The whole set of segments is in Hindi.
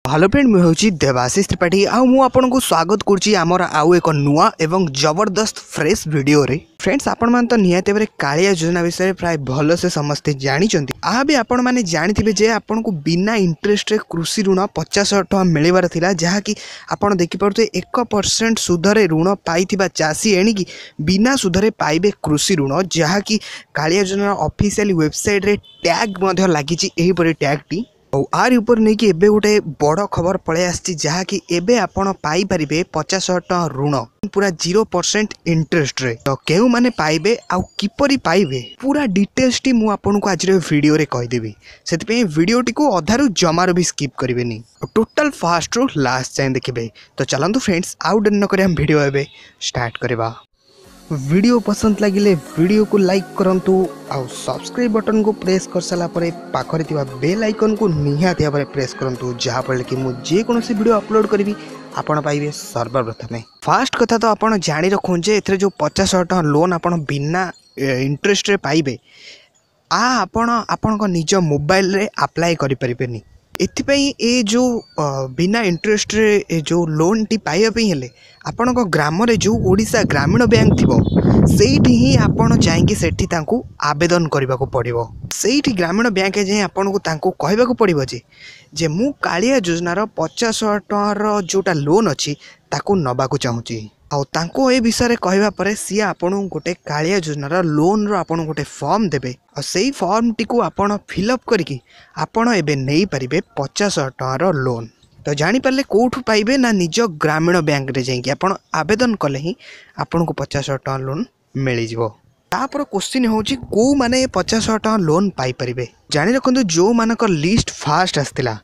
हेलो फ्रेंड मुझे देवाशीष त्रिपाठी आपको स्वागत करुच्ची आमर आउ एक नुआ एवं जबरदस्त फ्रेश वीडियो रे फ्रेंड्स आपण मान तो निहाती भाव कालिया योजना विषय प्राय भल से समस्ते जानते आ भी आपण मैंने जानी जे आपन को बिना इंटरेस्ट रे कृषि ऋण 50,000 टका मिलबार थिला जहाँकि आपण देखिपे 1% सुधरे ऋण पाई चाषी एणिकी बिना सुधरे पाइबे कृषि ऋण जहाँकि कालिया योजना ऑफिशियल वेबसाइट रे टैग लगी एहीपरि टैग टी आर ऊपर नहीं कि एबे गोटे बड़ खबर पलि आसी जहाँकि एबे आपण पाई परिबे 50,000 टका ऋण पूरा 0% इंटरेस्ट रे तो केउ माने पाइबे आउ किपरि पाइबे पूरा डिटेल्स टी मु आपन को आज रे वीडियो रे कहि देबी सेति वीडियो टी को अधारु जमारो भी स्किप करिवेनी टोटल फास्ट रु लास्ट जाए देखिबे। तो चलंतु फ्रेंड्स आउ डन न करे हम वीडियो एबे स्टार्ट करबा। वीडियो पसंद लगिले वीडियो को लाइक करंतु आउ सब्सक्राइब बटन को प्रेस कर साला परे पाखरे थिबा बेल आइकन को निहाती भाबरे प्रेस करंतु जहा पर कि मु जे कोनोसी वीडियो अपलोड करबी आपण पाइबे सर्वप्रथमे। फास्ट कथा तो आपण जानि रखुन जे एथरे जो 50,000 टका लोन आपण बिना इंटरेस्ट रे पाइबे आपण निज मोबाइल रे अप्लाई करि परिबेनी। एथिपाई ए जो बिना इंटरेस्ट रे जो लोन टी पाइबा पई हेले आपण ग्राम रे जो ओडिशा ग्रामीण बैंक थिबो सेठी ही आपण जाईकी सेठी तांकू आवेदन करबा को पड़िबो। सेठी ग्रामीण बैंक जाई आपण को तांकू कहबा को पड़िबो जे मु कालिया योजनार 50,000 टकार जोटा लोन अछि ताकू नबा को चाहूची आउ तांको ए विषय कहवा पर सी आपण गोटे कालिया योजनार लोन रो आपण गोटे फॉर्म देबे और सेही फॉर्म टी को आपण फिलअप करके आपण एबे नहीं परिबे 50,000 टकार लोन। तो जानी पारे कौटू पाइबे ना निज ग्रामीण बैंक रे जाइए आपण आवेदन कले ही आपण को 50,000 टका लोन मिल जिवो। तापर क्वेश्चन होची को माने 50,000 टका लोन पाई परिबे जानि रखंतु जो मानकर लिस्ट फास्ट आस्तिला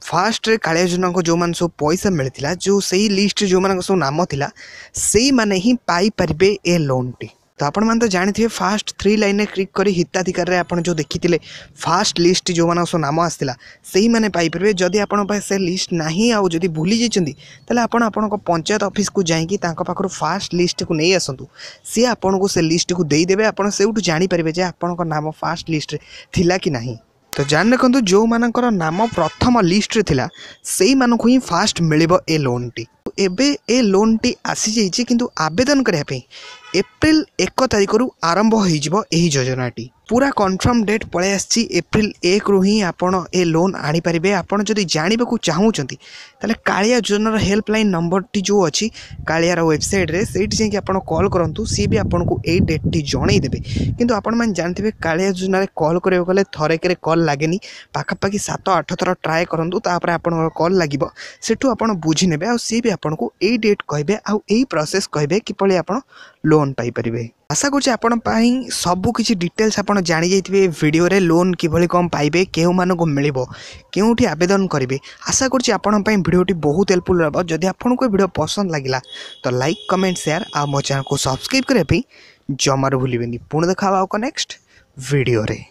फास्ट रे कालिया योजना को जो मान सब पैसा मिलता जो सही लिस्ट जो मान सब नाम थिला सेही माने ही पाई परिबे ए लोन टी। तो आपण मान तो जानि थे फास्ट 3 लाइन रे क्लिक करी हिताधिकार रे आपण जो देखिथिले फास्ट लिस्ट जो मान सब नाम आस्तिला सेही माने पाई परिबे। जदि आपण पास से लिस्ट नाही आ जदि भूली जाइछंती तले आपण आपण को पंचायत ऑफिस को जाईकी तांको पाखरो फास्ट लिस्ट को नहीं आसंतु सी आपण को से लिस्ट को देई देबे आपण सेउटु जानि परिबे जे आपण को नाम फास्ट लिस्ट रे थिला कि नाही। तो जान रखु जो मानकर नाम प्रथम लिस्ट रे थिला सेही मानकु ही फास्ट मिलिबो ए लोन टी। एबे ए लोन टी आसी जाइछि किंतु आवेदन करिया पे एप्रिल 1 तारिख रु आरंभ हो जिवो एही योजना टी। पूरा कन्फर्म डेट पळे आछि एप्रिल 1 रु ही आपण ए लोन आनी परिबे। आपण जदि जानिबा को चाहूचंती तले कालिया योजनार हेल्पलाइन नंबर टी जो अछि कालियार वेबसाइट रे सेठी जे कि आपण कॉल करंतु सी भी आपण को ए डेट टी जणै देबे। किंतु आपण मान जानथिबे कालिया योजना रे कॉल करियो गले थरे करे कॉल लागेनी पाखा पाखी 7-8 थरा ट्राई करंतु तापर आपण कॉल लागिबो सेठु आपण बुझी नेबे आ सी भी आपण को ए डेट कहबे आ एई प्रोसेस कहबे कि पळे आपण लोन पाई परिबे। आशा करुच्चे आपण सबू किसी डिटेल्स आप जानी जाइए वीडियो रे लोन किभली कम पाइबे केउ मान को मिलिबो केउठी आवेदन करेंगे। आशा करुच्चे आपण वीडियोटी बहुत हेल्पफुल रहबो। जदि आपन को वीडियो पसंद लगिला तो लाइक कमेंट शेयर आ मो चैनल को सब्सक्राइब करबे जमार भूलिबेनी। पुणी देखा नेक्स्ट वीडियो रे।